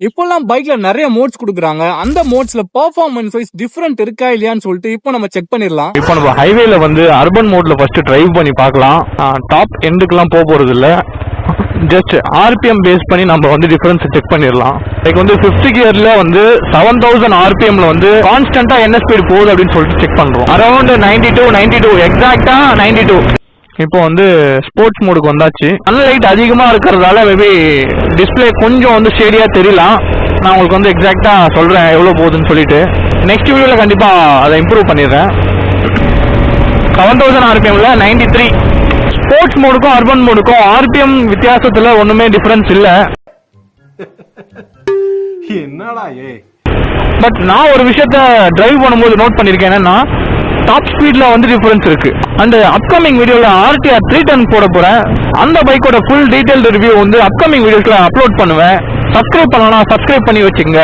இப்போலாம் பைக்ல நிறைய மோட்ஸ் கொடுக்குறாங்க. அந்த மோட்ஸ்ல பெர்ஃபார்மன்ஸ் வைஸ் டிஃபரெண்ட் இருக்கா இல்லையான்னு சொல்லிட்டு இப்போ நம்ம செக் பண்ணிடலாம். இப்போ நம்ம ஹைவேல வந்து அர்பன் மோட்ல ஃபர்ஸ்ட் டிரைவ் பண்ணி பார்க்கலாம். டாப் எண்டுக்குலாம் போறது இல்ல, ஜஸ்ட் ஆர்பிஎம் பேஸ் பண்ணி நம்ம வந்து டிஃபரன்ஸ் செக் பண்ணிடலாம். லைக் வந்து 5th கியர்ல வந்து 7000 ஆர்பிஎம்ல வந்து கான்ஸ்டன்டா என்ன ஸ்பீட் போகுது அப்படின்னு சொல்லிட்டு செக் பண்றோம். அரௌண்ட் 92 எக்ஸாக்டா 92. இப்போ வந்து ஸ்போர்ட்ஸ் மோடுக்கு வந்தாச்சு. சன்லைட் அதிகமா இருக்கிறதால மேபி டிஸ்பிளே கொஞ்சம் வந்து ஷேடியா தெரியலாம். நான் உங்களுக்கு வந்து எக்ஸாக்டா சொல்றேன் எவ்வளவு போகுதுன்னு சொல்லிட்டு. நெக்ஸ்ட் வீடியோல கண்டிப்பா அதை இம்ப்ரூவ் பண்ணிடுறேன். 7000 ஆர்பிஎம்ல 93. ஸ்போர்ட்ஸ் மோடுக்கும் அர்பன் மோடுக்கும் ஆர்பிஎம் வித்தியாசத்துல ஒண்ணுமே டிஃபரன்ஸ் இல்ல. என்னடா பட் நான் ஒரு விஷயத்த டிரைவ் பண்ணும்போது நோட் பண்ணிருக்கேன். என்னன்னா டாப் ஸ்பீட்ல வந்து டிஃபரன்ஸ் இருக்கு. அண்ட் அப்கமிங் வீடியோல RTR 310 போட போறேன். அந்த பைக்கோட ஃபுல் டீடைல்டு ரிவ்யூ வந்து அப்கமிங் வீடியோஸ்ல அப்லோட் பண்ணுவேன். சப்ஸ்கிரைப் பண்ணலாம், சப்ஸ்கிரைப் பண்ணி வச்சுங்க.